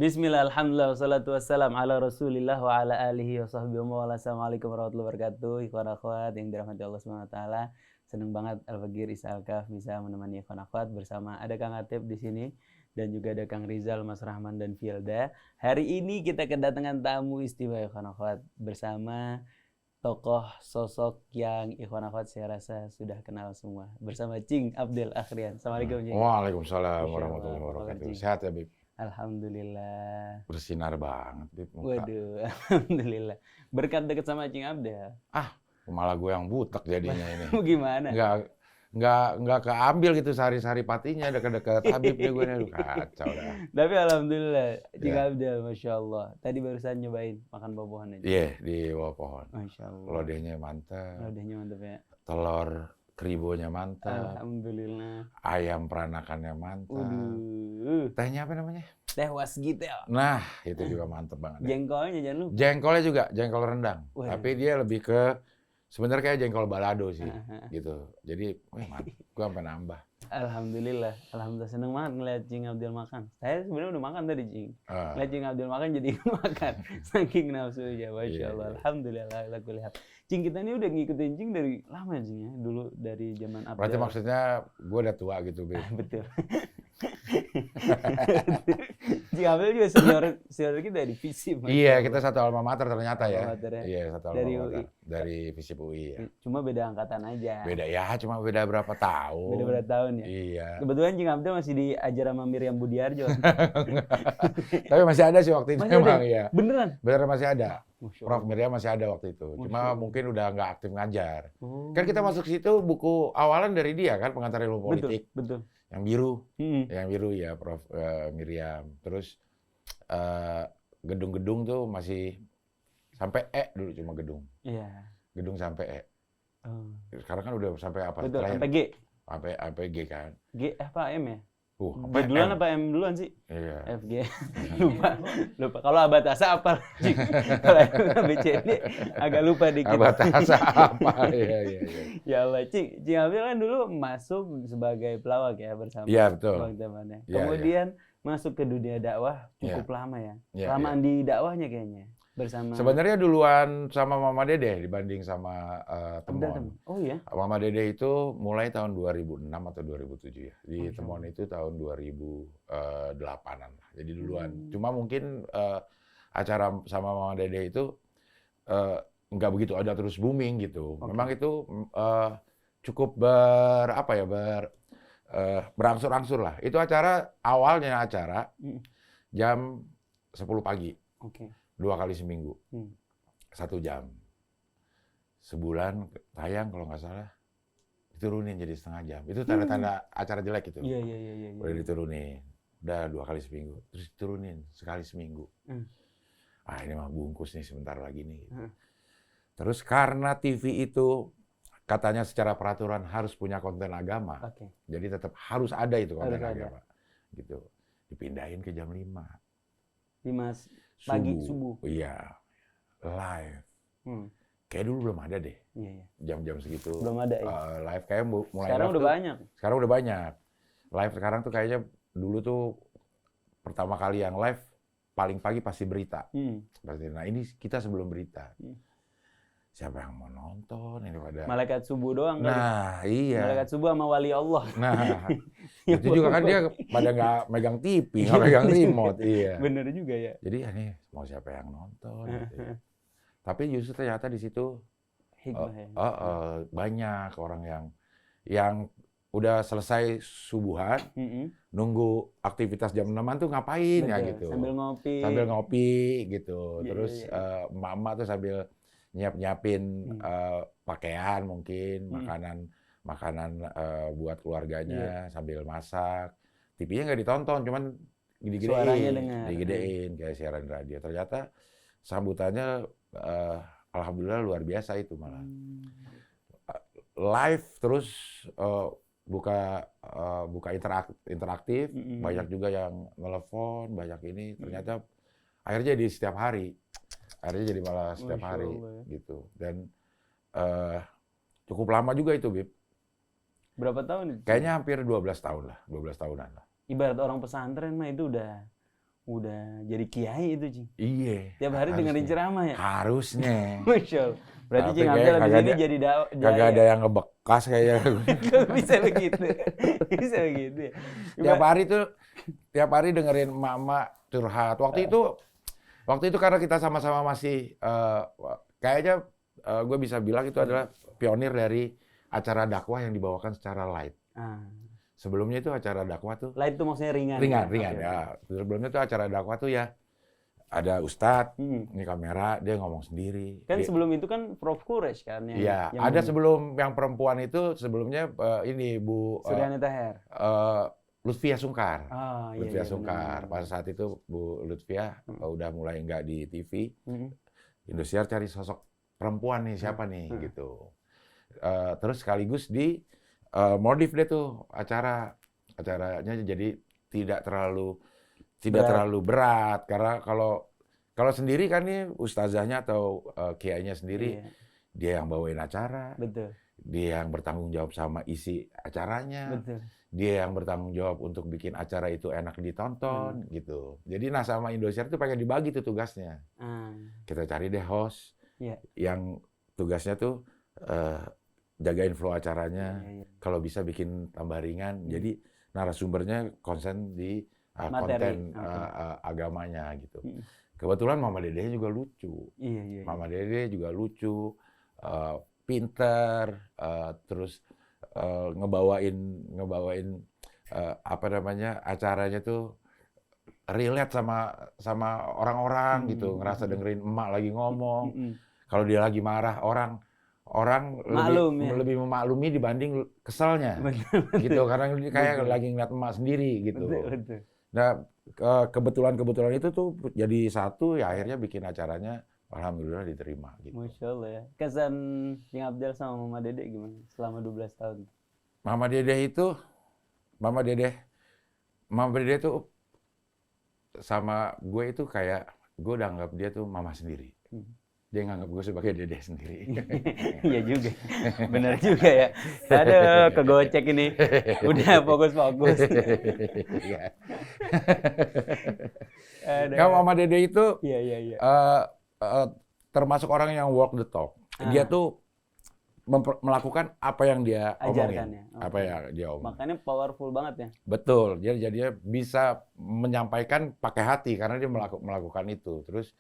Bismillah, alhamdulillah, wassalatu wassalam ala rasulillah wa ala alihi wa sahbihi wa mawala. Assalamualaikum warahmatullahi wabarakatuh. Ikhwan akhwat yang dirahmati Allah SWT. Senang banget Al-Fagir Isa Al-Kaf bisa menemani ikhwan akhwat bersama ada Kang Atep di sini dan juga ada Kang Rizal, Mas Rahman dan Fielda. Hari ini kita kedatangan tamu istimewa ikhwan akhwat bersama tokoh sosok yang ikhwan akhwat saya rasa sudah kenal semua. Bersama Cing Abdel Akhrian. Assalamualaikum Cing. Waalaikumsalam warahmatullahi wabarakatuh. Sehat ya, Bib? Alhamdulillah. Bersinar banget, Bib. Muka. Waduh, alhamdulillah. Berkat deket sama Cing Abdel. Malah gue yang butek jadinya ini. Gimana? Nggak keambil gitu sehari-hari patinya deket-deket Habib deh gue nih. Aduh, kacau dah. Tapi alhamdulillah, Cing Ya. Abdel, Masya Allah. Tadi barusan nyobain makan buah-buahan aja. Iya, di bawah pohon. Masya Allah. Lodehnya mantap. Lodehnya mantap ya. Telur kribonya mantap. Alhamdulillah. Ayam peranakannya mantap. Waduh. Tehnya apa namanya? Teh wasgitel. Nah, itu juga mantep banget. Jengkolnya jangan lupa. Jengkolnya juga, jengkol rendang. Waduh. Tapi dia lebih ke, sebenarnya kayak jengkol balado sih. Gitu. Jadi, mantap. Gue sampai nambah. Alhamdulillah. Alhamdulillah seneng banget ngeliat Cing Abdel makan. Saya sebenarnya udah makan tadi Cing. Ngeliat Cing Abdel makan jadi makan. Saking nafsunya. Masya Iya, Allah. iya. Alhamdulillah. Alhamdulillah. Cing kita ini udah ngikutin Cing dari lama Cing ya. Dulu dari zaman Abdel. Berarti maksudnya gue udah tua gitu, Bib. Betul. Cing Abdel juga senior kita di FISIP. Iya, kita satu alma mater ternyata ya. Alma mater ya. Iya, satu alma Dari mater. UI. Dari FISIP UI ya. Cuma beda angkatan aja. Beda ya, cuma beda berapa tahun. Beda berapa tahun ya. Iya. Kebetulan Cing Abdel masih diajar sama Miriam Budiarjo. Tapi masih ada sih waktu itu Masih memang ada? ya. Beneran? Bener masih ada. Masya Prof Allah. Miriam masih ada waktu itu. Masya Cuma Allah. mungkin udah nggak aktif ngajar. Oh. Kan kita masuk situ buku awalan dari dia kan, pengantar ilmu politik. Betul. Yang biru. Hmm. Yang biru ya Prof Miriam. Terus gedung-gedung tuh masih sampai E dulu cuma gedung. Iya. Gedung sampai E. Oh. Sekarang kan udah sampai apa? Betul. Terakhir. Sampai G. Sampai G kan. G apa M ya? G Sampai duluan M. apa M duluan sih? Iya. F G. lupa. Kalau abatasa apa? Kalau B C D agak lupa dikit. Abatasa apa? Iya. Ya Allah, Cing Abdel kan dulu masuk sebagai pelawak ya bersama Iya, betul. Bang Temannya. Iya, Kemudian masuk ke dunia dakwah cukup Iya. lama ya. Iya, Lamaan di dakwahnya kayaknya bersama Sebenarnya duluan sama Mama Dede dibanding sama Abdel Temon. Oh iya. Mama Dede itu mulai tahun 2006 atau 2007 ya. Di Masya Temon Allah. itu tahun 2008-an lah. Jadi duluan. Hmm. Cuma mungkin acara sama Mama Dede itu nggak begitu ada terus booming gitu. Oke. Memang itu cukup berangsur-angsur lah. Itu awalnya acara Hmm. jam 10 pagi. Oke. 2 kali seminggu. Hmm. 1 jam. Sebulan tayang kalau nggak salah. Diturunin jadi setengah jam. Itu tanda-tanda acara jelek itu. Iya. Udah diturunin. Udah 2 kali seminggu. Terus diturunin sekali seminggu. Ini mah bungkus nih sebentar lagi nih. Hmm. Terus karena TV itu katanya secara peraturan harus punya konten agama. Oke. Jadi tetap harus ada itu konten Harus ada. agama. Gitu. Dipindahin ke jam 5. 5 pagi subuh. Iya. Live. Hmm. Kayak dulu belum ada deh. Iya. Jam-jam segitu. Belum ada ya. Live kayak mulai Sekarang live udah tuh- banyak. Sekarang udah banyak. Live sekarang tuh kayaknya dulu tuh pertama kali yang live paling pagi pasti berita. Nah ini kita sebelum berita. Siapa yang mau nonton ini pada? Malaikat subuh doang kali. Nah iya. Malaikat subuh sama wali Allah. Nah itu juga kan dia pada nggak megang TV, nggak megang remote. Iya. Bener juga ya. Jadi ini mau siapa yang nonton? Gitu ya. Tapi justru ternyata di situ Hikmah ya. banyak orang yang udah selesai subuhan, nunggu aktivitas jam 6-an tuh ngapain ya Betul. gitu. Sambil ngopi. Sambil ngopi gitu. Iya, Terus iya. emak-emak tuh sambil nyiapin pakaian mungkin, makanan buat keluarganya sambil masak. TV-nya nggak ditonton, cuman Suaranya dengar. digedein kayak siaran radio. Ternyata sambutannya alhamdulillah luar biasa itu malah. Live terus buka interaktif, banyak juga yang telepon, banyak ini. Ternyata akhirnya jadi setiap hari. Akhirnya jadi malah setiap Masya hari Allah ya. gitu. Dan cukup lama juga itu, Bib. Berapa tahun itu? Kayaknya hampir 12 tahun lah, 12 tahunan lah. Ibarat orang pesantren mah itu udah Udah jadi kiai itu, Cing. Iya. Tiap hari dengerin ceramah ya? Harusnya. Masya Allah. Berarti Tapi Cing kayak Abdel habis kagak ini ada- jadi Kagak ada yang ngebekas kayaknya. Kok bisa begitu? Bisa begitu ya? Tiap hari dengerin emak-emak curhat. Waktu itu karena kita sama-sama masih kayaknya gue bisa bilang itu adalah pionir dari acara dakwah yang dibawakan secara light. Sebelumnya itu acara dakwah tuh Light itu maksudnya ringan. ringan Oke. ya. Sebelumnya tuh acara dakwah tuh ya ada ustadz, ini kamera, dia ngomong sendiri. Kan sebelum itu kan Prof. Quraisy kan yang Iya, yang ada sebelum yang perempuan itu sebelumnya ini Bu Suryani Taher. Lutfia Sungkar. Iya, Lutfia iya, Sungkar. benar. Pada saat itu Bu Lutfia udah mulai nggak di TV. Hmm. Indosiar cari sosok perempuan nih, siapa nih gitu. Terus sekaligus di modif deh tuh acaranya jadi tidak terlalu berat karena kalau sendiri kan nih ustazahnya atau kiainya sendiri Iya, dia yang bawain acara, betul. dia yang bertanggung jawab sama isi acaranya, Betul. dia yang bertanggung jawab untuk bikin acara itu enak ditonton gitu. Jadi sama Indosiar tuh pengen dibagi tuh tugasnya. Kita cari deh host Iya. yang tugasnya tuh jagain flow acaranya. Iya. Kalau bisa bikin tambah ringan. Jadi narasumbernya konsen di Materi. konten agamanya gitu. Kebetulan Mama Dede juga lucu. Iya. Mama Dede juga lucu, pinter, terus ngebawain apa namanya acaranya tuh relate sama orang-orang gitu, ngerasa dengerin emak lagi ngomong. Kalau dia lagi marah orang Maklum, lebih memaklumi dibanding keselnya, gitu karena dia kayak lagi ngeliat emak sendiri gitu. Betul. Nah kebetulan itu tuh jadi satu ya akhirnya bikin acaranya alhamdulillah diterima gitu. Masya Allah ya. Kesan Cing Abdel sama Mama Dede gimana selama 12 tahun? Mama Dede tuh sama gue itu kayak gue udah anggap dia tuh mama sendiri. Dia nganggap gue sebagai dede sendiri. Iya juga. Benar juga ya. Aduh, kegocek ini. Udah fokus. Iya. Aduh. Mama Dede itu Iya. termasuk orang yang walk the talk. Dia tuh melakukan apa yang dia omongin. Ajarkannya. Apa yang dia omongin. Makanya powerful banget ya. Betul. Dia bisa menyampaikan pakai hati karena dia melakukan itu. Terus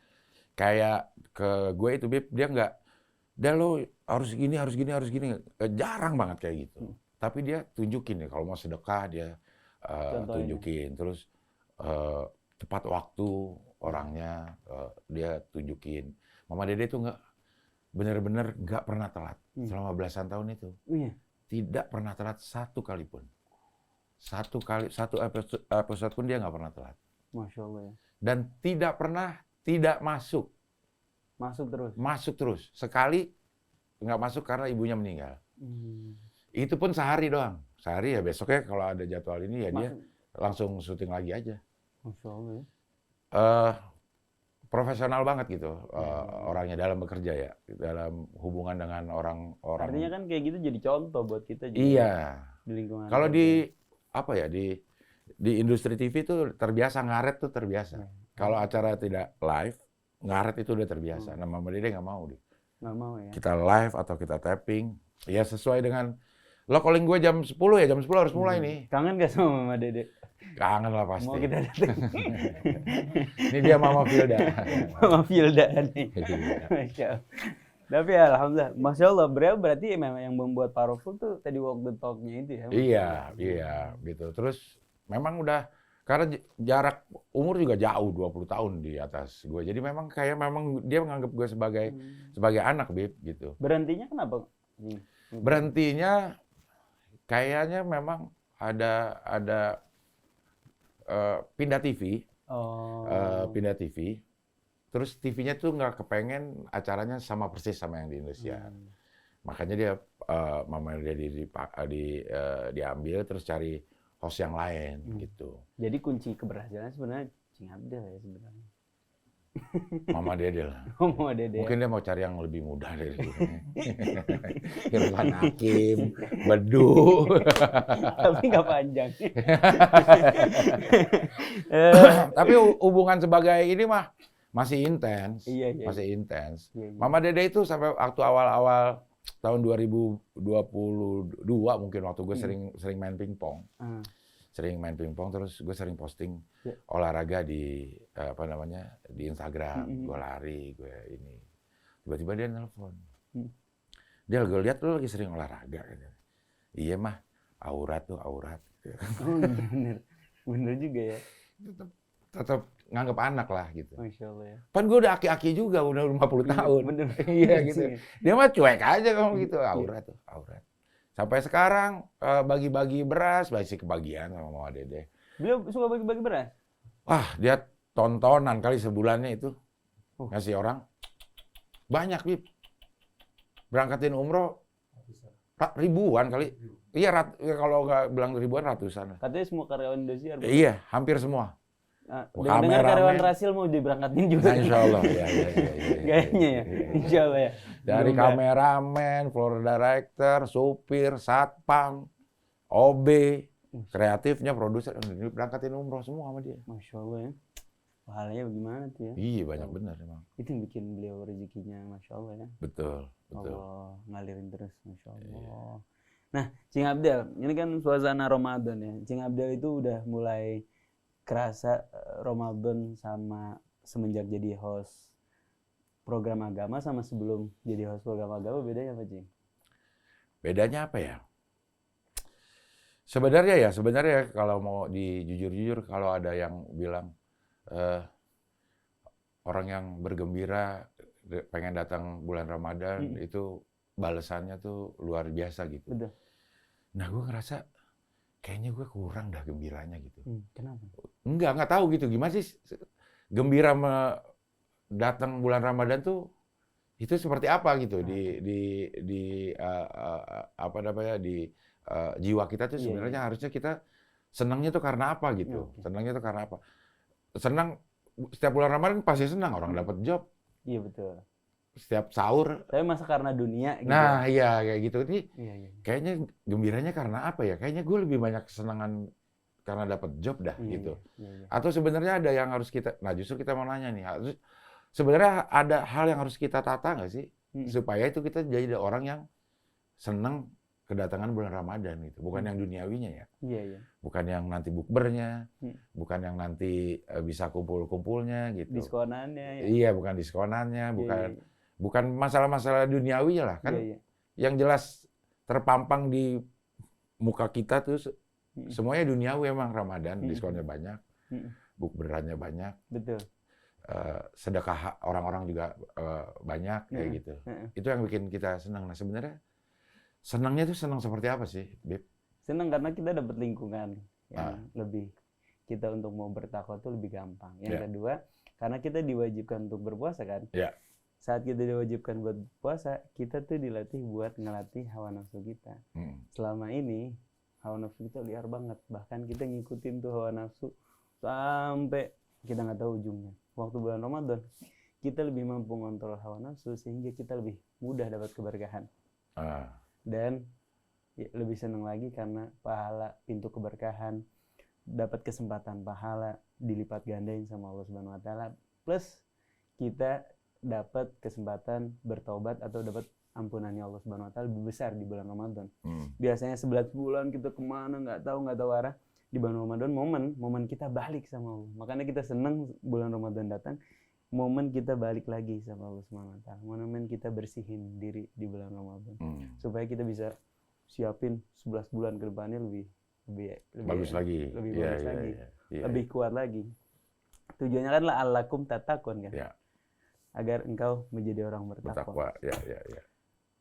kayak ke gue itu Bib, dia nggak, lo harus gini. Jarang banget kayak gitu. Tapi dia tunjukin nih, kalau mau sedekah dia tunjukin. Terus tepat waktu orangnya dia tunjukin. Mama Dede itu benar-benar nggak pernah telat selama belasan tahun itu. Iya. Tidak pernah telat satu kali pun. Satu episode pun dia nggak pernah telat. Masya Allah ya. Dan tidak pernah tidak masuk. Masuk terus. Sekali nggak masuk karena ibunya meninggal. Itu pun sehari doang. Sehari ya besoknya kalau ada jadwal ini ya dia langsung syuting lagi aja. Masya Allah ya. Profesional banget gitu orangnya dalam bekerja ya. Dalam hubungan dengan orang-orang. Artinya kan kayak gitu jadi contoh buat kita juga. Iya. Di lingkungan. Kalau di industri TV itu terbiasa ngaret tuh terbiasa. Kalau acara tidak live, ngaret itu udah terbiasa. Nah, Mama Dede nggak mau. Nggak mau ya? Kita live atau kita tapping, ya sesuai dengan, lo calling gue jam 10 ya, jam 10 harus mulai nih. Kangen gak sama Mama Dede? Kangen lah pasti. Mau kita datang. Ini dia Mama Filda. Mama Filda nih. Iya. Masya Allah. Tapi alhamdulillah, Masya Allah, berarti memang yang membuat powerful tuh tadi walk the talk-nya itu ya? Iya, gitu. Terus memang udah, karena jarak umur juga jauh 20 tahun di atas gue. Jadi memang dia menganggap gue sebagai anak, Bib, gitu. Berhentinya kenapa? Berhentinya kayaknya memang ada pindah TV. Pindah TV. Terus TV-nya tuh nggak kepengen acaranya sama persis sama yang di Indonesia. Makanya dia Mama Dede diambil terus cari host yang lain gitu. Jadi kunci keberhasilan sebenarnya Cing Abdel ya sebenarnya. Mama Dede lah. Oh, Mama Dede. Mungkin dia mau cari yang lebih mudah dari gue. Irfan Hakim, Bedu. Tapi nggak panjang. Tapi hubungan sebagai ini mah masih intens. Iya. Masih intens. Iya. Mama Dede itu sampai waktu awal-awal tahun 2022 mungkin waktu gue sering main pingpong. Sering main pingpong, terus gue sering posting olahraga di di Instagram. Gue lari, gue ini. Tiba-tiba dia nelpon. Dia gue lihat lu lagi sering olahraga. Iya mah, aurat tuh aurat. Oh, bener juga ya. Tetap nganggap anak lah gitu. Masya Allah ya. Kan gue udah aki-aki juga, udah 50 tahun. Bener. Iya gitu. Dia mah cuek aja kalau gitu, aurat tuh aurat. Sampai sekarang bagi-bagi beras masih kebagian sama Mama Dede. Beliau suka bagi-bagi beras? Wah, dia tontonan kali sebulannya itu. Ngasih orang. Banyak, Bib. Berangkatin umroh ribuan kali. Iya, kalau nggak bilang ribuan, ratusan. Katanya semua karyawan Indosiar. Iya, hampir semua. Dengar karyawan Rasil mau diberangkatin juga. Nah, insya Allah. Ya. Kayaknya ya. Insya Allah ya. Dari kameramen, floor director, supir, satpam, OB, kreatifnya, produser, berangkatin umroh semua sama dia. Masya Allah ya. Pahalanya bagaimana tuh ya? Iya, banyak benar emang. Itu yang bikin beliau rezekinya, Masya Allah ya. Betul. Allah ngalirin terus, Masya Allah. Iya. Nah, Cing Abdel, ini kan suasana Ramadan ya. Cing Abdel itu udah mulai kerasa Ramadan sama semenjak jadi host program agama sama sebelum jadi host program agama, bedanya apa, Cing? Bedanya apa ya? Sebenarnya kalau mau dijujur-jujur, kalau ada yang bilang orang yang bergembira pengen datang bulan Ramadan itu balasannya tuh luar biasa gitu. Betul. Nah, gue ngerasa kayaknya gue kurang dah gembiranya gitu. Kenapa? Nggak tahu gitu. Gimana sih gembira datang bulan Ramadan tuh itu seperti apa gitu di jiwa kita tuh sebenarnya harusnya kita senangnya tuh karena apa gitu. Senangnya tuh karena apa? Senang setiap bulan Ramadan pasti senang orang dapat job. Iya betul. Setiap sahur. Tapi masa karena dunia gitu. Nah, iya kayak gitu. Ini iya. Kayaknya gembiranya karena apa ya? Kayaknya gue lebih banyak kesenangan karena dapat job dah gitu. Iya. Atau sebenarnya ada yang harus kita, nah justru kita mau nanya nih, sebenarnya ada hal yang harus kita tata nggak sih? Supaya itu kita jadi orang yang senang kedatangan bulan Ramadan gitu. Bukan yang duniawinya ya. Iya. Bukan yang nanti bukbernya, bukan yang nanti bisa kumpul-kumpulnya gitu. Diskonannya. Ya. Iya, bukan diskonannya, bukan masalah-masalah duniawi lah kan. Yang jelas terpampang di muka kita tuh semuanya duniawi emang Ramadan, diskonnya banyak, bukberannya banyak. Betul. Sedekah orang-orang juga banyak kayak gitu. Itu yang bikin kita senang. Nah, sebenarnya senangnya itu senang seperti apa sih, Bib? Senang karena kita dapat lingkungan yang lebih, kita untuk mau bertakwa itu lebih gampang. Yang kedua, karena kita diwajibkan untuk berpuasa kan. Saat kita diwajibkan buat puasa, kita tuh dilatih buat ngelatih hawa nafsu kita. Selama ini hawa nafsu kita liar banget, bahkan kita ngikutin tuh hawa nafsu sampai kita nggak tahu ujungnya. Waktu bulan Ramadan, kita lebih mampu ngontrol hawa nafsu sehingga kita lebih mudah dapat keberkahan. Dan lebih senang lagi karena pahala, pintu keberkahan, dapat kesempatan pahala dilipat gandain sama Allah Subhanahu wa taala, plus kita dapat kesempatan bertobat atau dapat ampunannya Allah Subhanahu wa taala lebih besar di bulan Ramadan. Biasanya 11 bulan kita kemana nggak tahu arah. Di bulan Ramadan momen kita balik sama Allah. Makanya kita senang bulan Ramadan datang, momen kita balik lagi sama Allah Subhanahu wa taala. Momen kita bersihin diri di bulan Ramadan. Supaya kita bisa siapin 11 bulan ke depannya lebih bagus lagi. Lebih bagus lagi. Lebih kuat lagi. Tujuannya kan la'allakum tattaqun kan. Agar engkau menjadi orang bertakwa. Ya.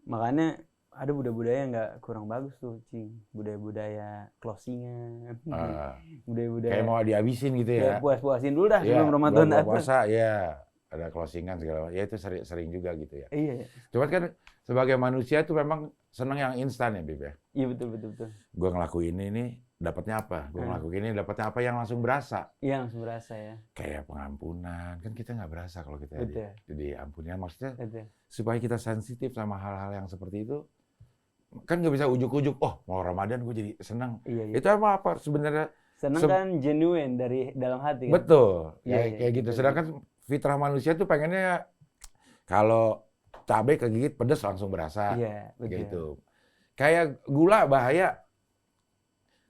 Makanya ada budaya-budaya yang nggak kurang bagus tuh, Cing. Budaya-budaya closingan. Budaya-budaya kayak mau dihabisin gitu ya. Puas-puasin dulu dah sebelum Ramadan datang. Puasa ya, ada closingan segala macam. Ya itu sering juga gitu ya. Iya. Cuma kan sebagai manusia tuh memang senang yang instan ya, Bib ya. Iya betul. Gue ngelakuin ini dapatnya apa? Gue ngelakuin ini dapatnya apa yang langsung berasa? Iya, langsung berasa ya. Kayak pengampunan, kan kita nggak berasa kalau kita diampuni. Maksudnya Betul. supaya kita sensitif sama hal-hal yang seperti itu, kan nggak bisa ujuk-ujuk, oh mau Ramadan gue jadi senang. Iya. Itu emang apa sebenarnya? Senang kan genuine dari dalam hati kan? Betul, iya, kayak gitu. betul. Sedangkan fitrah manusia tuh pengennya kalau cabai kegigit pedes langsung berasa. Iya, betul. Gitu. Kayak gula bahaya,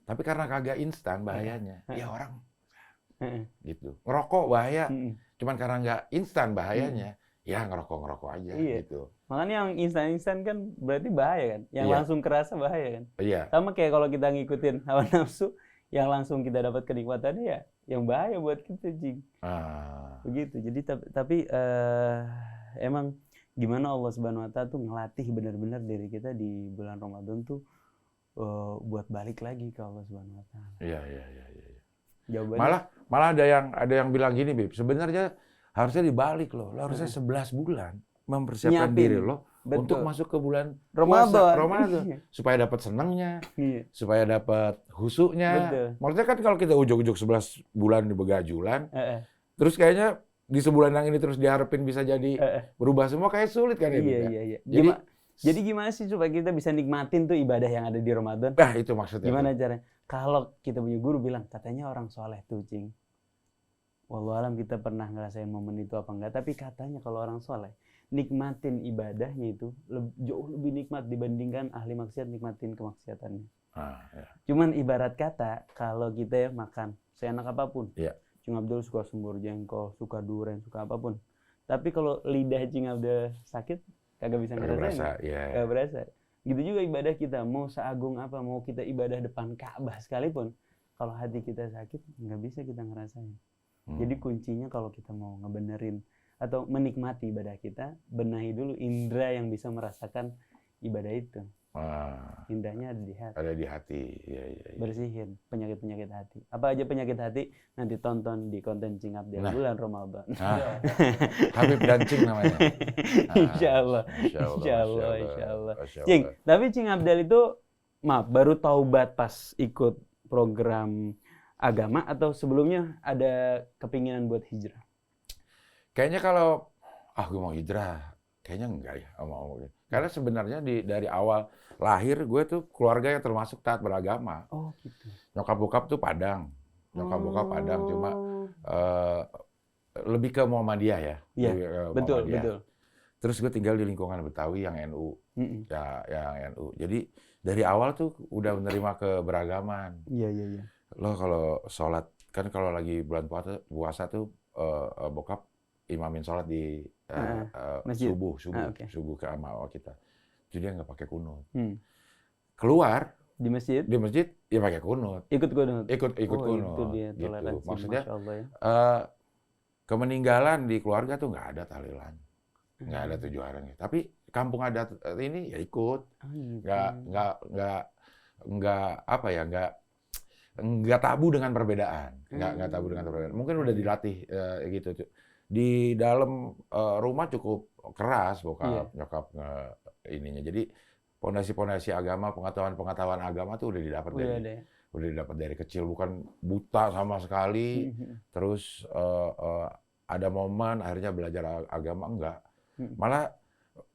tapi karena kagak instan bahayanya, ya orang gitu. Ngerokok bahaya, cuman karena nggak instan bahayanya, ya ngerokok aja gitu. Makanya yang instan kan berarti bahaya kan? Yang langsung kerasa bahaya kan? Iya. Sama kayak kalau kita ngikutin hawa nafsu, yang langsung kita dapat kenikmatannya ya yang bahaya buat kita, Jing. Begitu. Jadi tapi emang gimana Allah Subhanahu Wa Ta'ala tuh ngelatih benar-benar diri kita di bulan Ramadan tuh buat balik lagi ke Allah Subhanahu Wa Ta'ala. Iya. Jawabannya Malah ada yang bilang gini, Bib. Sebenarnya harusnya dibalik loh. Lo harusnya 11 bulan mempersiapkan diri lo untuk masuk ke bulan Ramadan. Supaya dapat senangnya, supaya dapat husuknya. Maksudnya kan kalau kita ujuk-ujuk 11 bulan di begajulan, terus kayaknya di sebulan yang ini terus diharapin bisa jadi berubah semua, kayak sulit kan ya? Iya. Jadi gimana sih supaya kita bisa nikmatin tuh ibadah yang ada di Ramadan? Itu maksudnya. Gimana caranya? Kalau kita punya guru bilang, katanya orang soleh tuh, Cing. Wallahualam kita pernah ngerasain momen itu apa enggak, tapi katanya kalau orang soleh, nikmatin ibadahnya itu jauh lebih nikmat dibandingkan ahli maksiat nikmatin kemaksiatannya. Cuman ibarat kata, kalau kita makan seenak apapun, Cing Abdul suka sembur jengkol, suka durian, suka apapun. Tapi kalau lidah Cing Abdul sakit, kagak bisa ngerasain. Kagak berasa. Gitu juga ibadah kita, mau seagung apa, mau kita ibadah depan Ka'bah sekalipun, kalau hati kita sakit, nggak bisa kita ngerasain. Jadi kuncinya kalau kita mau ngebenerin atau menikmati ibadah kita, benahi dulu indera yang bisa merasakan ibadah itu. Indahnya ada di hati. Ada di hati, iya. Bersihin penyakit-penyakit hati. Apa aja penyakit hati, nanti tonton di konten Cing Abdul bulan Ramadan. Habib dan Cing namanya. Insya Allah. Cing, tapi Cing Abdul itu, maaf, baru taubat pas ikut program agama atau sebelumnya ada kepinginan buat hijrah? Kayaknya kalau, gue mau hijrah, kayaknya enggak ya. Karena sebenarnya dari awal lahir gue tuh keluarga yang termasuk taat beragama. Oh gitu. Nyokap bokap tuh Padang. Cuma lebih ke Muhammadiyah ya. Iya, betul. Terus gue tinggal di lingkungan Betawi yang NU. Yang NU. Jadi dari awal tuh udah menerima keberagaman. Iya. Lo kalau sholat, kan kalau lagi bulan puasa tuh bokap imamin sholat di subuh ke sama kita. Jadi dia nggak pakai kunut. Keluar di masjid ya pakai kunut. Ikut kunut. Itu dia gitu. Maksudnya ya. Kemeninggalan di keluarga tuh nggak ada tahlilan, nggak ada 7 hari. Tapi kampung adat ini ya ikut. Nggak tabu dengan perbedaan. Nggak tabu dengan perbedaan. Mungkin udah dilatih gitu. Di dalam rumah cukup keras bokap, nyokap ininya. Jadi pondasi-pondasi agama, pengetahuan agama tuh udah didapat dari kecil, bukan buta sama sekali. Terus ada momen akhirnya belajar agama, enggak.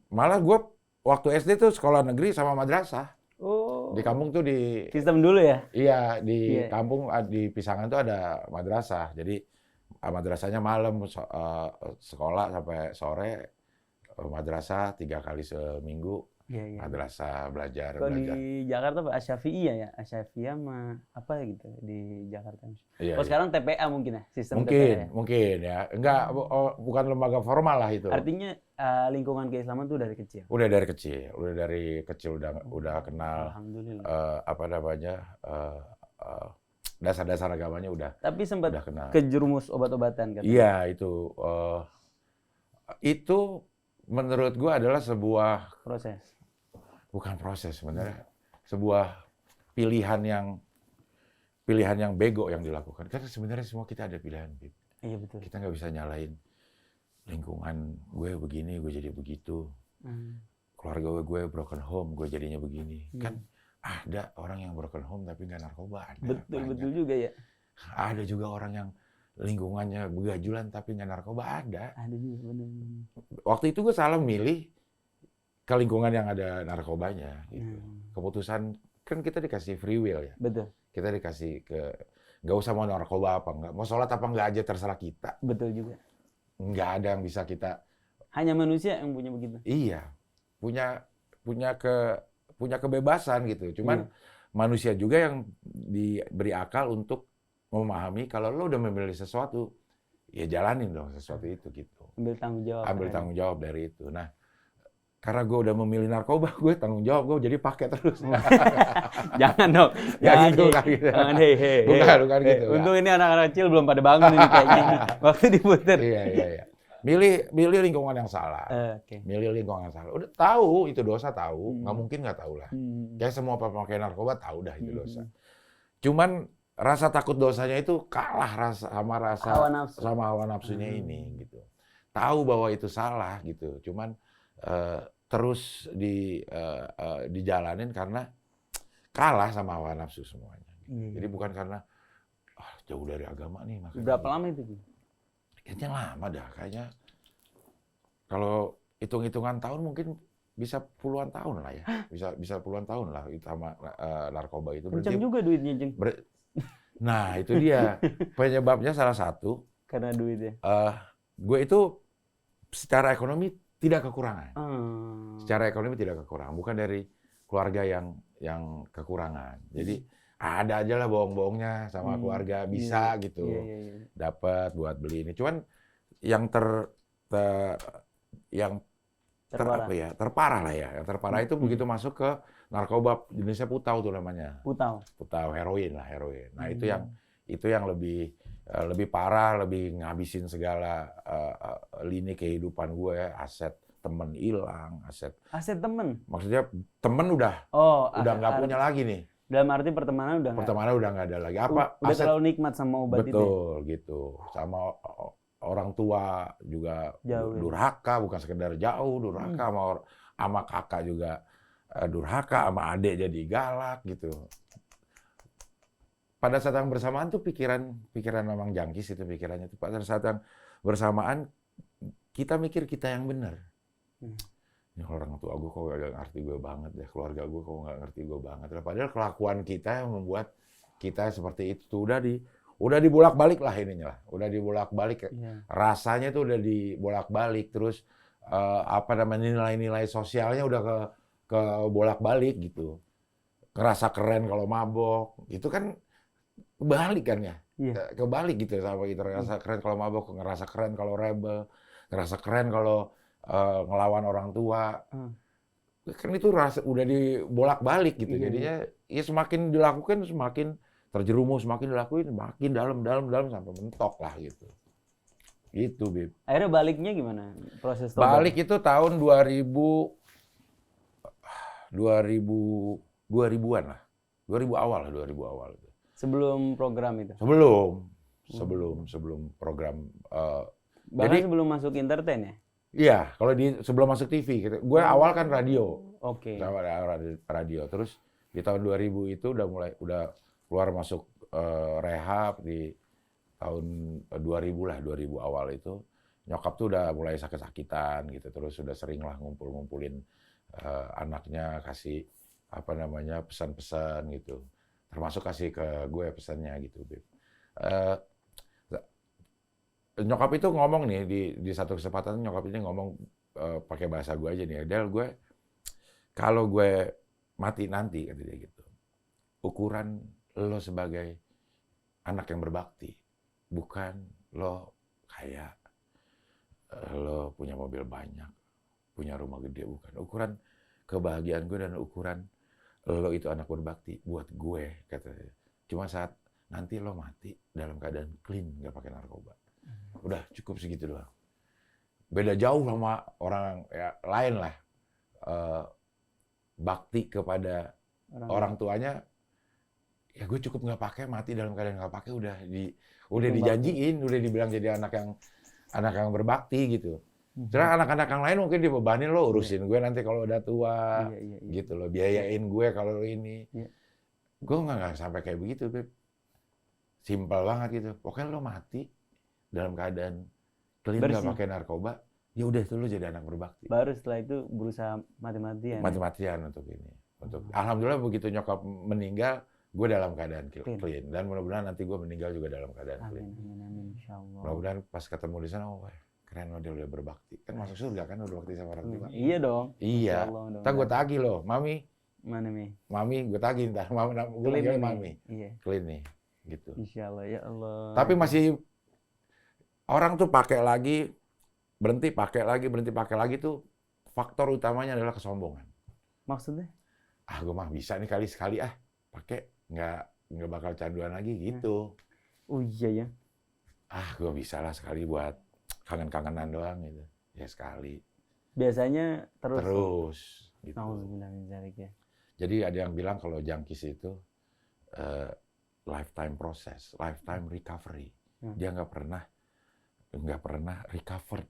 Malah gue waktu SD tuh sekolah negeri sama madrasah. Di kampung tuh di sistem dulu ya? Iya, di kampung di Pisangan tuh ada madrasah. Jadi madrasahnya malam, sekolah sampai sore, madrasah 3 kali seminggu. Madrasah belajar. Di Jakarta apa? Asyafi'iyah ya? Asyafi'iyah mah apa gitu di Jakarta? Sekarang TPA mungkin ya? Sistem TPA ya? Mungkin ya. Enggak, bukan lembaga formal lah itu. Artinya lingkungan keislaman tuh dari kecil? Udah dari kecil udah kenal. Alhamdulillah. Dasar-dasar agamanya udah. Tapi sempat kejerumus obat-obatan kan? Iya, itu menurut gua adalah sebuah proses. Bukan proses sebenarnya, sebuah pilihan yang bego yang dilakukan. Karena sebenarnya semua kita ada pilihan, Bib. Iya betul. Kita nggak bisa nyalain lingkungan gue begini, gue jadi begitu. Keluarga gue broken home, gue jadinya begini. Kan Ada orang yang broken home tapi nggak narkoba, ada. Betul juga ya. Ada juga orang yang lingkungannya begajulan tapi nggak narkoba, ada. Ada juga, benar. Waktu itu gue salah milih ke lingkungan yang ada narkobanya. Gitu. Keputusan, kan kita dikasih free will ya. Betul. Kita dikasih nggak usah mau narkoba apa nggak, mau sholat apa nggak aja terserah kita. Betul juga. Nggak ada yang bisa kita. Hanya manusia yang punya begitu. Iya, punya kebebasan gitu. Cuman manusia juga yang diberi akal untuk memahami kalau lo udah memilih sesuatu, ya jalanin dong sesuatu itu gitu. Ambil tanggung jawab. Ambil tanggung jawab dari itu. Nah, karena gue udah memilih narkoba, gue tanggung jawab, gue jadi pakai terus. Jangan dong. Jangan gitu, kan gitu. Jangan, Bukan gitu. Untung ini anak-anak kecil belum pada bangun ini kayaknya. Waktu diputer. Iya. Milih lingkungan yang salah. Milih lingkungan yang salah. Udah tahu itu dosa, tahu. Nggak mungkin nggak tahu lah. Kayak semua pemakai narkoba tahu dah itu dosa. Cuman rasa takut dosanya itu kalah sama hawa nafsunya ini gitu. Tahu bahwa itu salah gitu. Cuman terus dijalanin karena kalah sama hawa nafsu semuanya. Jadi bukan karena jauh dari agama nih. Berapa lama itu? Kayaknya lama dah. Kayaknya kalau hitung-hitungan tahun mungkin bisa puluhan tahun lah ya. Bisa puluhan tahun lah itu sama narkoba itu. Kencang juga duitnya, Jeng. Nah itu dia penyebabnya salah satu. Karena duitnya. Gue itu secara ekonomi tidak kekurangan. Secara ekonomi tidak kekurangan. Bukan dari keluarga yang kekurangan. Jadi ada aja lah bohong-bohongnya sama keluarga bisa gitu. Dapat buat beli ini. Cuman yang terparah lah ya. Yang terparah itu begitu masuk ke narkoba jenisnya putau tuh namanya. Putau, heroin. Nah, itu yang lebih parah, lebih ngabisin segala lini kehidupan gue, aset temen hilang, aset temen. Maksudnya temen udah nggak punya lagi nih. Dalam arti pertemanan udah nggak ada lagi. Apa? Udah terlalu nikmat sama obat itu. Betul gitu. Sama orang tua juga durhaka, bukan sekedar jauh, durhaka sama kakak juga durhaka, sama adik jadi galak gitu. Pada saat yang bersamaan tuh pikiran memang jangkis itu pikirannya tuh. Pada saat yang bersamaan kita mikir kita yang benar. Ini orang tua gue kok gak ngerti gue banget deh, keluarga gue kok gak ngerti gue banget. Padahal kelakuan kita yang membuat kita seperti itu udah dibolak-balik lah ininya lah, udah dibolak-balik. Rasanya tuh udah dibolak-balik, terus nilai-nilai sosialnya udah ke bolak-balik gitu. Ngerasa keren kalau mabok, itu kan kebalik kan ya, kebalik gitu sama kita. Ngerasa keren kalau mabok, ngerasa keren kalau rebel, ngerasa keren kalau ngelawan orang tua. Kan itu udah dibolak-balik gitu. Jadinya ya semakin dilakukan semakin terjerumus, semakin dilakuin semakin dalam sampai mentok lah gitu. Gitu, Bib. Akhirnya baliknya gimana? Proses tobat? Balik itu tahun 2000-an lah. 2000 awal itu. Sebelum program itu? Sebelum program. Bahkan jadi, sebelum masuk entertain ya? Iya, kalau sebelum masuk TV. Gue awal kan radio. Oke. Radio. Terus di tahun 2000 itu udah keluar masuk rehab di tahun 2000 lah, 2000 awal itu. Nyokap tuh udah mulai sakit-sakitan gitu. Terus udah sering lah ngumpulin anaknya, kasih pesan-pesan gitu. Termasuk kasih ke gue pesannya gitu, Bib. Nyokap itu ngomong nih di satu kesempatan, nyokap ini ngomong pakai bahasa gue aja nih, Del, kalau gue mati nanti, kata dia gitu, ukuran lo sebagai anak yang berbakti, bukan lo kaya, lo punya mobil banyak, punya rumah gede, bukan. Ukuran kebahagiaan gue dan ukuran lo itu anak berbakti buat gue, kata dia. Cuma saat nanti lo mati dalam keadaan clean, nggak pakai narkoba. Udah cukup segitu doang. Beda jauh sama orang ya, lain lah. Bakti kepada orang tuanya, ya gue cukup nggak pakai, mati dalam keadaan nggak pakai, udah dijanjiin, udah dibilang jadi anak yang berbakti gitu. Sekarang anak-anak yang lain mungkin dibebanin lo urusin gue nanti kalau udah tua, gitu loh, biayain gue kalau ini. Gue nggak sampai kayak begitu, Beb. Simpel banget gitu. Pokoknya lo mati dalam keadaan clean, nggak pakai narkoba, ya udah itu lo jadi anak berbakti. Baru setelah itu berusaha mati-matian. Mati-matian untuk ini. Alhamdulillah begitu nyokap meninggal, gue dalam keadaan clean. Dan mudah-mudahan nanti gue meninggal juga dalam keadaan clean. Amin, insyaallah. Mudah-mudahan pas ketemu di sana, oh keren loh dia udah berbakti. Kan masuk surga kan udah berbakti sama orang tua. Iya dong. Iya. Ntar gue tagih loh, Mami. Mana Mi? Mami, gue tagih ntar. Gue panggil Mami. Iya. Clean nih, gitu. Insyaallah, ya Allah. Tapi masih orang tuh pakai lagi, berhenti pakai lagi tuh faktor utamanya adalah kesombongan. Maksudnya? Gue mah bisa nih sekali pakai, nggak bakal canduan lagi gitu. Oh iya ya. Gue bisa lah sekali buat kangen-kangenan doang gitu. Ya sekali. Biasanya terus gitu. Ya. Jadi ada yang bilang kalau junkies itu lifetime process, lifetime recovery. Dia nggak pernah recover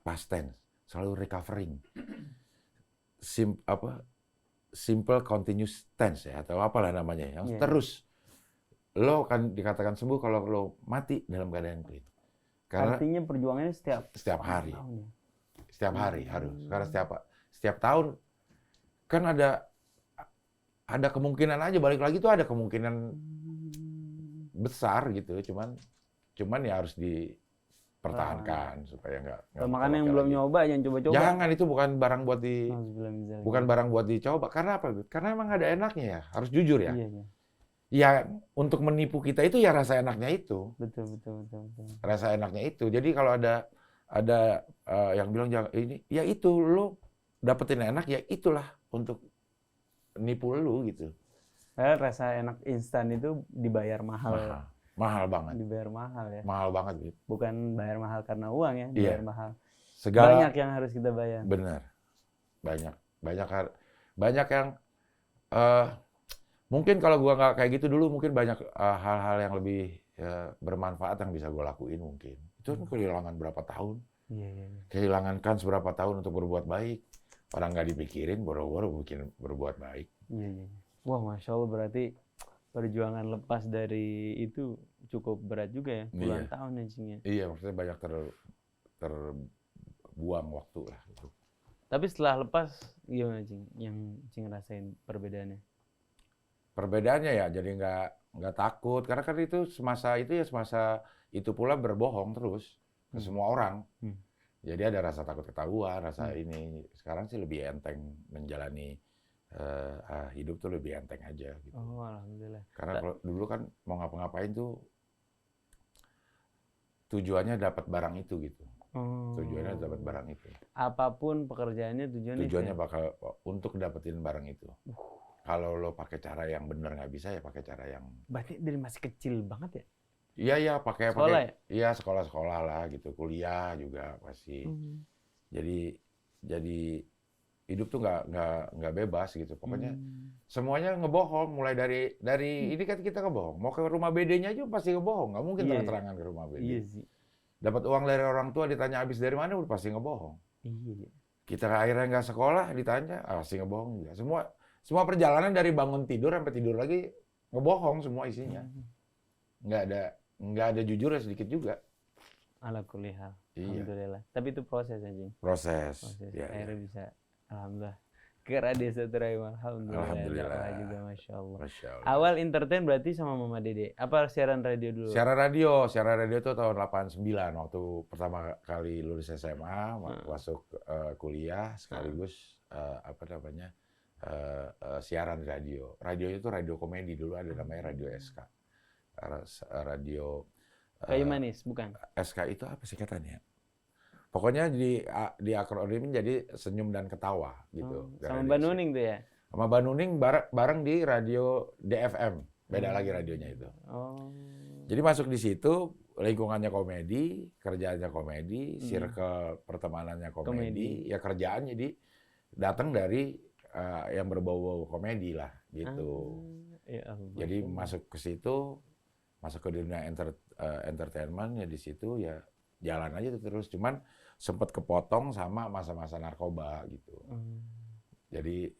past tense, selalu recovering. Simple continuous tense ya, atau apalah namanya, yang terus. Lo akan dikatakan sembuh kalau lo mati dalam keadaan clean. Karena artinya perjuangannya setiap hari. Tahun ya? Setiap hari harus. Karena setiap tahun kan ada kemungkinan aja balik lagi tuh, ada kemungkinan besar gitu. Cuman ya harus dipertahankan supaya nggak. Makanya yang belum nyoba jangan coba-coba. Jangan, itu bukan barang buat dicoba. Karena apa? Karena emang ada enaknya ya. Harus jujur ya. Iya. Ya untuk menipu kita itu ya rasa enaknya itu. Betul. Rasa enaknya itu. Jadi kalau ada yang bilang jangan ini, ya itu lo dapetin enak ya itulah untuk nipu lu gitu. Rasa enak instan itu dibayar mahal. Mahal banget. Dibayar mahal ya. Mahal banget gitu. Bukan bayar mahal karena uang ya, dibayar mahal. Banyak yang harus kita bayar. Benar. Banyak yang mungkin kalau gua nggak kayak gitu dulu, mungkin banyak hal-hal yang lebih bermanfaat yang bisa gua lakuin mungkin. Itu kehilangan berapa tahun. Iya. Kehilangan kans berapa tahun untuk berbuat baik. Orang nggak dipikirin, boro-boro berbuat baik. Iya. Wah, Masya Allah, berarti perjuangan lepas dari itu cukup berat juga ya, puluhan tahun ya, Cing ya? Iya, maksudnya banyak terbuang waktu lah. Gitu. Tapi setelah lepas, gimana Cing? Yang Cing rasain perbedaannya? Perbedaannya ya, jadi nggak takut. Karena kan itu semasa itu pula berbohong terus ke semua orang. Jadi ada rasa takut ketahuan, rasa ini. Sekarang sih lebih enteng menjalani hidup tuh lebih enteng aja. Gitu. Oh, alhamdulillah. Karena kalau dulu kan mau ngapa-ngapain tuh tujuannya dapat barang itu gitu. Tujuannya dapat barang itu. Apapun pekerjaannya tujuannya bakal untuk dapetin barang itu. Kalau lo pakai cara yang benar nggak bisa ya pakai cara yang. Berarti dari masih kecil banget ya? Iya pakai sekolah ya? Iya sekolah lah gitu, kuliah juga pasti. Jadi hidup tuh nggak bebas gitu. Pokoknya semuanya ngebohong. Mulai dari ini kan kita ngebohong. Mau ke rumah BD-nya aja pasti ngebohong. Nggak mungkin terang-terangan ke rumah BD. Iya sih. Dapat uang dari orang tua ditanya habis dari mana udah pasti ngebohong. Iya. Kita akhirnya nggak sekolah ditanya pasti ngebohong juga. Semua perjalanan dari bangun tidur sampai tidur lagi ngebohong semua isinya. Nggak ada jujur sedikit juga. Ala kulli hal. Iya. Alhamdulillah. Tapi itu proses aja. Proses. Ya, akhirnya bisa. Alhamdulillah. Ke Radio Saturaima. Alhamdulillah. Juga Masya Allah. Awal entertain berarti sama Mama Dede. Apa siaran radio dulu? Siaran radio itu tahun 89 waktu pertama kali lulus SMA, masuk kuliah sekaligus siaran radio. Radio itu radio komedi dulu ada namanya Radio SK. Radio Kayu Manis, bukan? SK itu apa singkatannya? Pokoknya di akronimin jadi senyum dan ketawa gitu. Sama Mbak Nuning tuh ya? Sama Mbak Nuning bareng di radio DFM. Beda lagi radionya itu. Jadi masuk di situ, lingkungannya komedi, kerjaannya komedi, circle pertemanannya komedi. Ya kerjaan jadi datang dari yang berbau-bau komedi lah gitu. Ya, jadi masuk ke situ, masuk ke dunia entertainment ya di situ ya jalan aja tuh terus. Cuman sempat kepotong sama masa-masa narkoba gitu. Jadi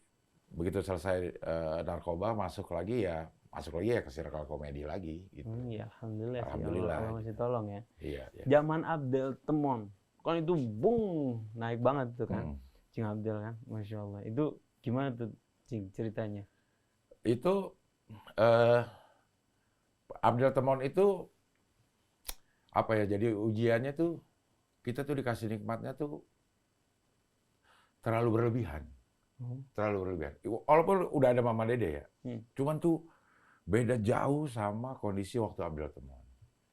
begitu selesai narkoba masuk lagi ya ke circle komedi lagi gitu. Ya, alhamdulillah sih, Alhamdulillah. Allah masih tolong ya. Iya. Zaman Abdel Temon, kan itu bung naik banget tuh kan, Cing Abdel kan, masya Allah. Itu gimana tuh Cing ceritanya? Itu Abdel Temon itu apa ya? Jadi ujiannya tuh kita tuh dikasih nikmatnya tuh terlalu berlebihan. Terlalu berlebihan. Walaupun udah ada Mama Dede ya, cuman tuh beda jauh sama kondisi waktu Abdel Temon.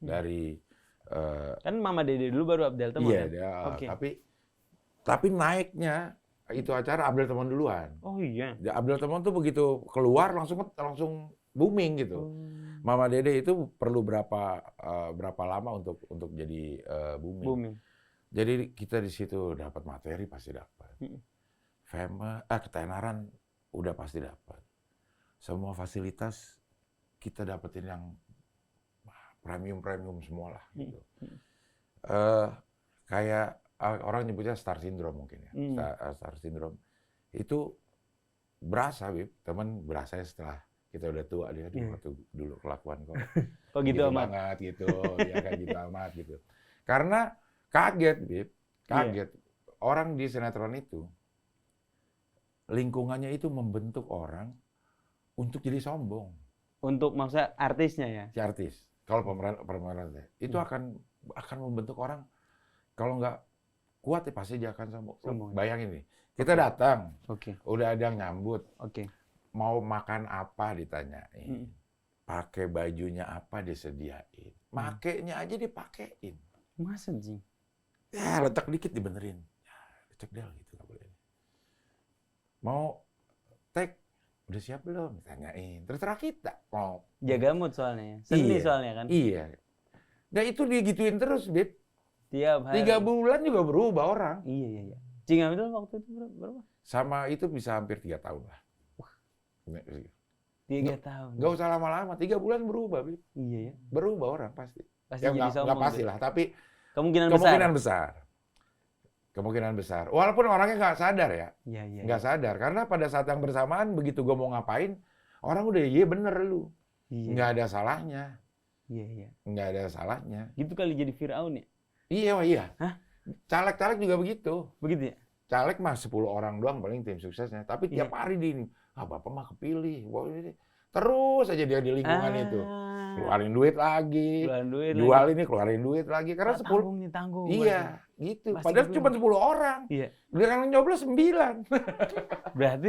Dari kan Mama Dede dulu baru Abdel Temon. Iya, dia, tapi naiknya itu acara Abdel Temon duluan. Oh iya. Abdel Temon tuh begitu keluar langsung booming gitu. Mama Dede itu perlu berapa lama untuk jadi booming. Jadi kita di situ dapat materi pasti dapat. Ketenaran udah pasti dapat. Semua fasilitas kita dapetin yang premium semua lah gitu. Kayak orang nyebutnya star syndrome mungkin ya. Star syndrome itu berasa, Bib. Teman berasa setelah kita udah tua dia waktu dulu kelakuan kok. Oh gitu amat. Banget gitu, ya kayak gitu amat gitu. Karena kaget, Bib. Kaget. Orang di sinetron itu lingkungannya itu membentuk orang untuk jadi sombong. Untuk maksudnya artisnya ya? Si artis. Kalau pemeran itu akan membentuk orang kalau nggak kuat ya pasti dia akan sombong. Bayangin nih, kita datang, udah ada yang nyambut, mau makan apa ditanyain, pakai bajunya apa disediain, makainya aja dipakein. Masa sih? Ya letak dikit dibenerin, ya cek del gitu nggak boleh. Mau take udah siap belum? Tanyain. Terserah kita mau. Jaga mood soalnya. Seni soalnya kan. Iya. Nah itu digituin terus, Bib. Tiap hari. 3 bulan juga berubah orang. Iya. Cing Abdel waktu itu berapa? Sama itu bisa hampir 3 tahun lah. 3 tahun. Nggak usah lama-lama, 3 bulan berubah, Bib. Iya ya. Berubah orang pasti. Pasti jadi sombong. Nggak pasti lah, tapi kemungkinan besar. Kemungkinan besar. Walaupun orangnya nggak sadar ya. Iya. Nggak sadar. Karena pada saat yang bersamaan, begitu gue mau ngapain, orang udah, iya bener lu. Iya. Nggak ada salahnya. Iya. Nggak ada salahnya. Gitu kali jadi Firaun ya? Iya. Hah? Caleg-caleg juga begitu. Begitu ya? Caleg mah 10 orang doang paling tim suksesnya. Tapi tiap hari Bapak mah kepilih. Terus aja dia di lingkungan itu. Keluarin duit lagi. Jual ini, keluarin duit lagi. Karena 10. Tanggung. Iya, gitu. Padahal cuma 10 orang. Iya. Dia nyoblos 9. Berarti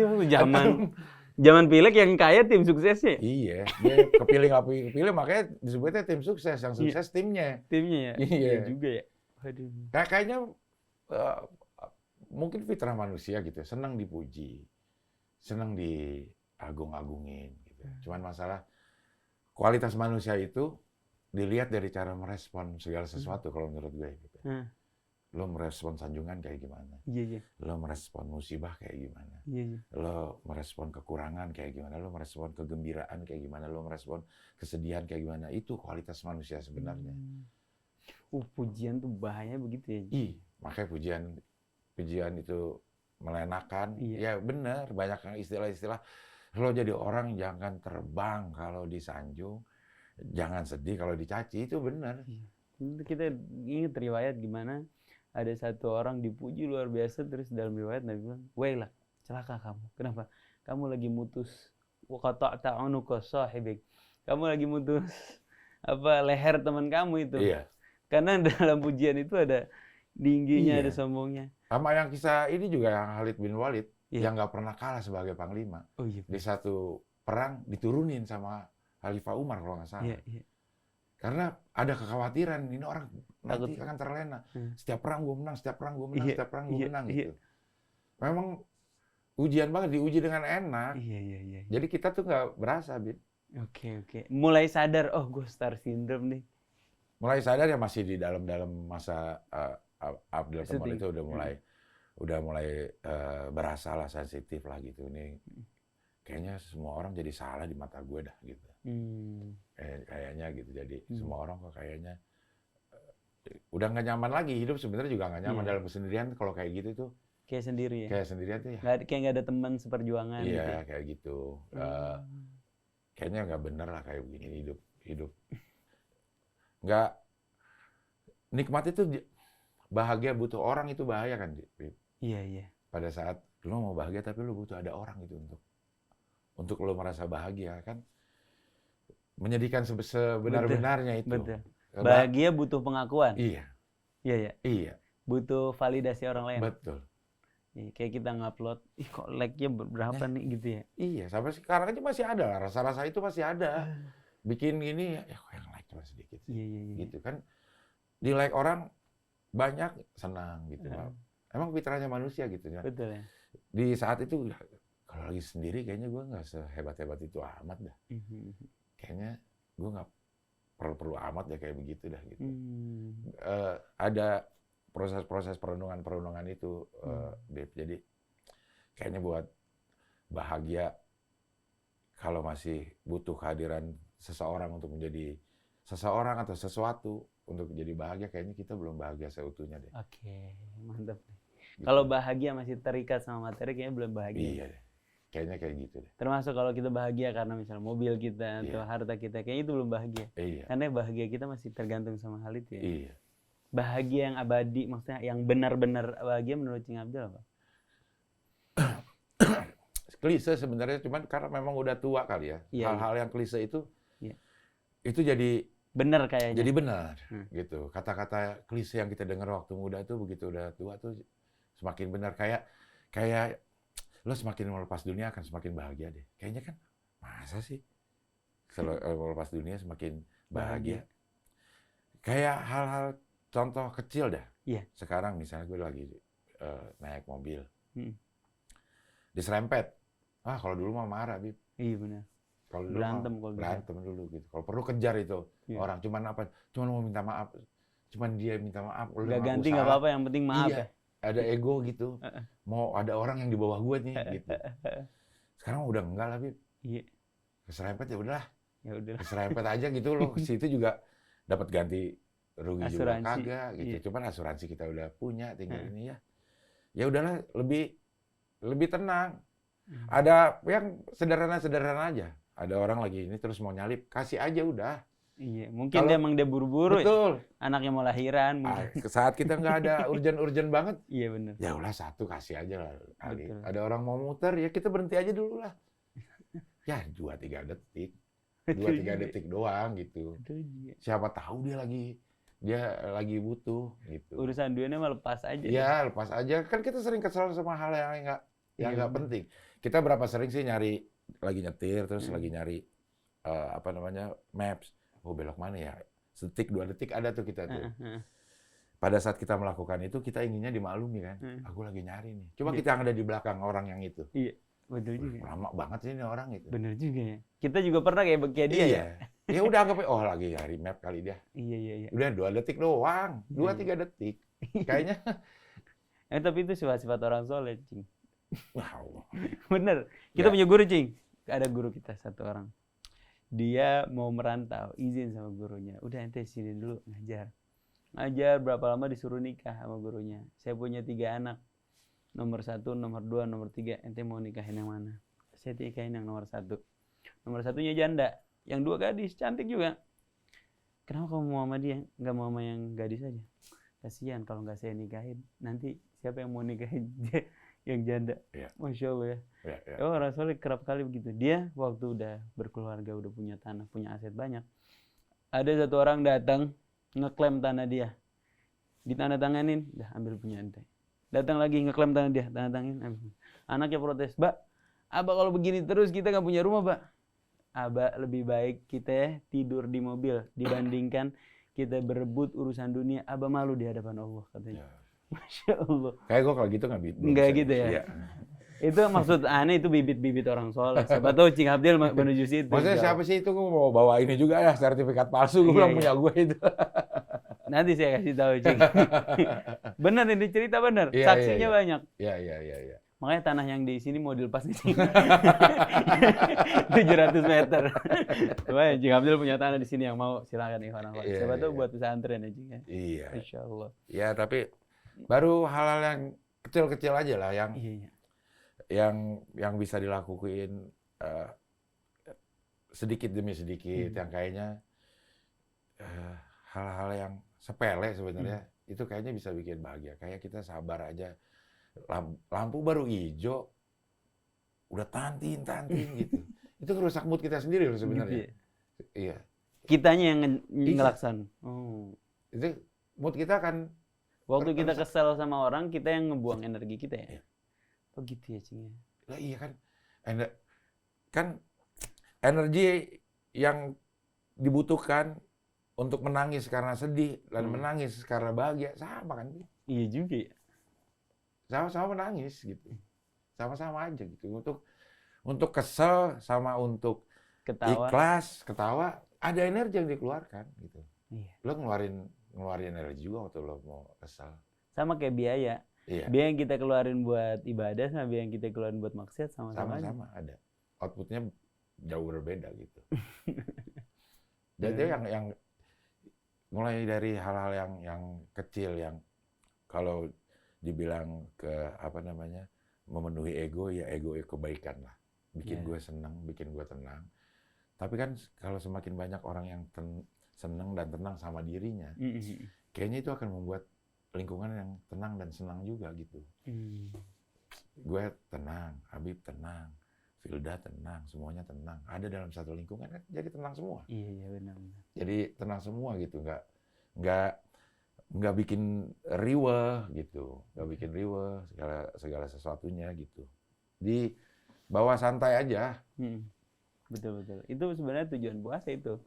zaman pileg yang kaya tim suksesnya? Iya. Dia kepilih nggak kepilih, makanya disebutnya tim sukses. Yang sukses timnya. Timnya ya? Iya juga ya. Waduh. Kayaknya mungkin fitrah manusia gitu. Senang dipuji. Senang diagung-agungin. Gitu. Cuman masalah kualitas manusia itu dilihat dari cara merespon segala sesuatu kalau menurut gue. Gitu. Lo merespon sanjungan kayak gimana? Iya. Lo merespon musibah kayak gimana? Iya. Lo merespon kekurangan kayak gimana? Lo merespon kegembiraan kayak gimana? Lo merespon kesedihan kayak gimana? Itu kualitas manusia sebenarnya. Pujian tuh bahaya begitu ya? Makanya pujian itu melenakan. Iya. Ya benar, banyak yang istilah-istilah. Lo jadi orang jangan terbang kalau disanjung, jangan sedih kalau dicaci, itu benar. Kita ingat riwayat gimana ada satu orang dipuji luar biasa, terus dalam riwayat Nabi bilang, "Wailah, celaka kamu. Kenapa? Kamu lagi mutus qata'ta unuqa sahibik. Kamu lagi mutus leher teman kamu itu." Iya. Karena dalam pujian itu ada tingginya, ada sombongnya. Sama yang kisah ini juga yang Khalid bin Walid yang nggak pernah kalah sebagai panglima. Di satu perang diturunin sama Khalifah Umar kalau nggak salah. Iya. Karena ada kekhawatiran ini orang nanti akan terlena. Setiap perang gue menang, setiap perang gue menang, setiap perang gue menang gitu. Memang ujian banget, diuji dengan enak. Iya. Jadi kita tuh nggak berasa, Bit. Oke. Mulai sadar, gue star syndrome nih. Mulai sadar ya masih di dalam masa Abdel Temon itu udah mulai berasa lah, sensitif lah gitu. Ini kayaknya semua orang jadi salah di mata gue dah gitu. Kayaknya gitu. Jadi semua orang kok kayaknya udah nggak nyaman lagi, hidup sebenarnya juga nggak nyaman dalam kesendirian. Kalau kayak gitu tuh kayak sendiri ya, kayak sendirian tuh ya kayak nggak ada teman seperjuangan gitu iya ya? kayak gitu. Kayaknya nggak bener lah kayak begini hidup nggak nikmat itu. Bahagia butuh orang itu bahaya kan, Bib? Iya. Pada saat lo mau bahagia tapi lo butuh ada orang gitu untuk lo merasa bahagia kan, menyedihkan sebenar-benarnya itu. Betul. Bahagia butuh pengakuan. Iya. Iya. Butuh validasi orang lain. Betul. Kayak kita ngupload, kok like-nya berapa nih gitu ya? Iya, sampai sekarang aja masih ada lah, rasa-rasa itu masih ada. Bikin gini, ya kok yang like cuma sedikit. Iya. Gitu kan, di like orang banyak, senang gitu. Emang fitrahnya manusia gitu ya. Betul ya. Di saat itu, kalau lagi sendiri kayaknya gue nggak sehebat-hebat itu amat dah. Kayaknya gue nggak perlu amat ya kayak begitu dah gitu. Ada proses-proses perenungan itu, Beb. Jadi kayaknya buat bahagia, kalau masih butuh kehadiran seseorang untuk menjadi seseorang atau sesuatu untuk jadi bahagia, kayaknya kita belum bahagia seutuhnya deh. Oke, mantap. Gitu. Kalau bahagia masih terikat sama materi, kayaknya belum bahagia. Iya deh, kayaknya kayak gitu deh. Termasuk kalau kita bahagia karena misalnya mobil kita atau harta kita, kayaknya itu belum bahagia. Iya. Karena bahagia kita masih tergantung sama hal itu ya. Iya. Bahagia yang abadi, maksudnya yang benar-benar bahagia menurut Cing Abdul apa? Klise sebenarnya, cuman karena memang udah tua kali ya. Hal-hal yang klise itu, itu jadi benar kayaknya. Jadi benar, gitu. Kata-kata klise yang kita dengar waktu muda tuh begitu udah tua tuh semakin benar. Kayak lo semakin melepas dunia akan semakin bahagia deh. Kayaknya kan, masa sih melepas dunia semakin bahagia? Kayak hal-hal contoh kecil dah. Iya. Sekarang misalnya gue lagi naik mobil, diserempet. Kalau dulu mah marah, Bib. Iya benar. Kalau berantem dulu gitu. Kalau perlu kejar itu orang, cuman mau minta maaf, cuman dia minta maaf. Nggak ganti nggak apa-apa, yang penting maaf ya. Ada ego gitu. Mau ada orang yang di bawah gue nih gitu. Sekarang udah enggak lah, Bib. Iya. Keserempet ya udah. Keserempet aja gitu loh. Ke situ juga dapat ganti rugi asuransi juga kagak gitu. Iya. Cuman asuransi kita udah punya, tinggal ini ya. Ya udahlah, lebih tenang. Ada yang sederhana aja. Ada orang lagi ini terus mau nyalip, kasih aja udah. Iya, mungkin dia buru-buru. Betul. Anaknya mau lahiran. Saat kita nggak ada urgent banget. Iya benar. Ya udah satu kasih aja lah. Ada orang mau muter, ya kita berhenti aja dulu lah. Ya 2-3 detik. 2-3 detik doang gitu. Siapa tahu dia lagi butuh gitu. Urusan duitnya mah lepas aja. Iya, lepas aja. Kan kita sering kesal sama hal yang nggak penting. Kita berapa sering sih nyari lagi nyetir terus lagi nyari maps. Oh, belok mana ya? 1-2 detik ada tuh kita tuh. Pada saat kita melakukan itu, kita inginnya dimaklumi kan. Aku lagi nyari nih. Coba kita yang ada di belakang orang yang itu. Iya, betul juga. Lama banget sih ini orang itu. Bener juga ya. Kita juga pernah kayak dia ya. Ya udah anggap lagi nyari map kali dia. Iya. Udah 2 detik doang. 2-3 detik. Kayaknya. Tapi itu sifat-sifat orang soleh, Cing. Wow. Bener. Kita punya guru, Cing. Ada guru kita satu orang. Dia mau merantau, izin sama gurunya. Udah ente sini dulu ngajar. Ngajar berapa lama disuruh nikah sama gurunya. Saya punya 3 anak. Nomor 1, nomor 2, nomor 3. Ente mau nikahin yang mana? Saya nikahin yang nomor 1. Nomor 1-nya janda. Yang 2 gadis, cantik juga. Kenapa kamu mau sama dia? Nggak mau sama yang gadis aja? Kasihan kalau nggak saya nikahin. Nanti siapa yang mau nikahin dia? Yang janda. Masya Allah ya. Orang soleh kerap kali begitu. Dia waktu udah berkeluarga, udah punya tanah, punya aset banyak. Ada satu orang datang ngeklaim tanah dia. Ditandatanganin, dah ambil punya ente. Datang lagi ngeklaim tanah dia, tandatanganin, ambil. Anaknya protes, "Mbak, Abah kalau begini terus kita nggak punya rumah, Pak." Abah lebih baik kita tidur di mobil dibandingkan kita berebut urusan dunia. Abah malu di hadapan Allah katanya. Masya Allah. Kayak gue kalau gitu nggak gitu ya. Iya. Itu maksud aneh, itu bibit-bibit orang soleh. Siapa tahu Cing Abdul menuju situ. Maksudnya siapa sih itu? Gue mau bawa ini juga ya, sertifikat palsu. Gue bilang punya gue itu. Nanti saya kasih tahu, Cing. Benar ini cerita benar. Saksinya banyak. Iya. Makanya tanah yang di sini mau dilepas nih. 700 meter. Coba Cing Abdul punya tanah di sini yang mau, silakan ikhwan akhwat. Iya, Siapa tahu iya. buat pesantren ya Cing ya. Iya. Insyaallah. Ya tapi baru hal-hal yang kecil-kecil aja lah yang Iya. yang bisa dilakuin sedikit demi sedikit, yang kayaknya hal-hal yang sepele sebenarnya itu kayaknya bisa bikin bahagia. Kayak kita sabar aja, lampu baru hijau udah tantin gitu. Itu ngerusak mood kita sendiri loh sebenarnya. Gitu ya? Iya. Kitanya yang Iya. ngelaksan. Oh. Itu mood kita kan Waktu kita kesel sama orang, kita yang ngebuang energi kita ya. Iya. Oh gitu ya Cing ya. lah iya kan. Kan energi yang dibutuhkan untuk menangis karena sedih dan menangis karena bahagia sama kan? Iya juga ya. Sama-sama menangis gitu. Sama-sama aja gitu. Untuk kesel sama untuk Ketawa. ikhlas, ketawa, ada energi yang dikeluarkan gitu. Iya. Lo ngeluarin energi juga waktu lo mau kesel. Sama kayak biaya. Iya. Biaya yang kita keluarin buat ibadah sama biaya yang kita keluarin buat maksiat sama-sama aja. Sama-sama ada. Outputnya jauh berbeda gitu. Jadi yang mulai dari hal-hal yang kecil yang kalau dibilang memenuhi ego, ya ego kebaikan lah. Bikin gue senang, bikin gue tenang. Tapi kan kalau semakin banyak orang yang senang dan tenang sama dirinya, kayaknya itu akan membuat lingkungan yang tenang dan senang juga gitu. Gue tenang, Habib tenang, Filda tenang, semuanya tenang. Ada dalam satu lingkungan kan jadi tenang semua. Iya benar. Jadi tenang semua gitu, nggak bikin riweh gitu, nggak bikin riweh segala sesuatunya gitu. Di bawah santai aja. Betul. Itu sebenarnya tujuan puasa itu.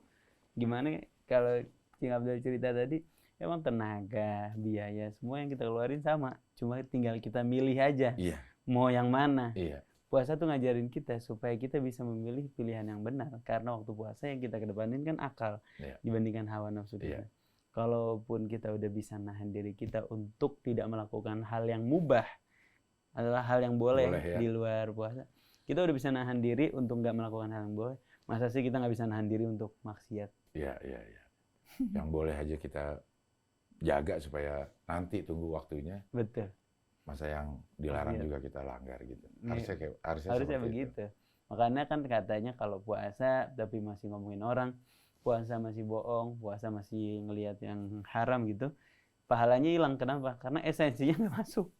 Gimana kalau Cing Abdul cerita tadi, emang tenaga, biaya, semua yang kita keluarin sama. Cuma tinggal kita milih aja. Iya. Mau yang mana. Iya. Puasa tuh ngajarin kita supaya kita bisa memilih pilihan yang benar. Karena waktu puasa yang kita kedepanin kan akal dibandingkan hawa nafsu kita. Kalaupun kita udah bisa nahan diri kita untuk tidak melakukan hal yang mubah, adalah hal yang boleh di luar puasa. Kita udah bisa nahan diri untuk nggak melakukan hal yang boleh. Masa sih kita nggak bisa nahan diri untuk maksiat? Iya. Yang boleh aja kita jaga supaya nanti tunggu waktunya. Betul. Masa yang dilarang juga kita langgar gitu. Harusnya begitu. Makanya kan katanya kalau puasa tapi masih ngomongin orang, puasa masih bohong, puasa masih ngelihat yang haram gitu, pahalanya hilang. Kenapa? Karena esensinya nggak masuk.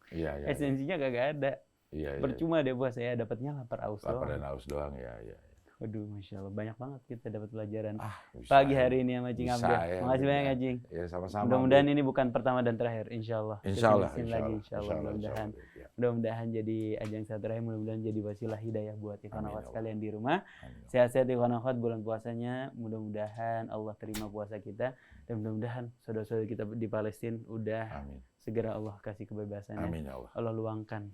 Esensinya kagak ada. Percuma deh puasa ya, dapatnya lapar aus doang. Lapar dan aus doang, ya. Waduh, Masya Allah. Banyak banget kita dapat pelajaran Bisa pagi hari ini sama Cing Abdul. Makasih banyak ya, Cing. Ya, sama-sama. Mudah-mudahan ini bukan pertama dan terakhir, insya Allah. Insya Allah. Mudah-mudahan jadi ajang silaturahim, mudah-mudahan jadi wasilah hidayah buat ikhwan akhwat sekalian di rumah. Sehat-sehat ikhwan akhwat bulan puasanya. Mudah-mudahan Allah terima puasa kita. Dan mudah-mudahan saudara-saudara kita di Palestina udah segera Allah kasih kebebasannya. Amin ya Allah. Allah luangkan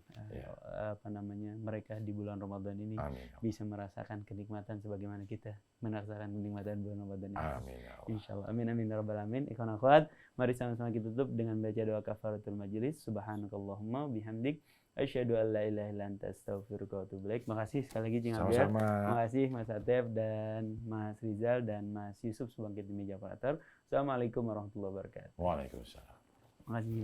mereka di bulan Ramadan ini bisa merasakan kenikmatan sebagaimana kita merasakan kenikmatan bulan Ramadan ini. Amin ya Allah. Insyaallah. Amin ya rabbal alamin. Ikhwan akhwat, mari sama-sama kita tutup dengan baca doa kafaratul majelis. Subhanakallahumma bihamdik asyhadu an la ilaha illa anta astaghfiruka wa atubu ilaik. Makasih sekali lagi Cing Abdul. Makasih Mas Atef dan Mas Rizal dan Mas Yusuf sebangkit di meja operator. Assalamualaikum warahmatullahi wabarakatuh. Waalaikumsalam. Makasih.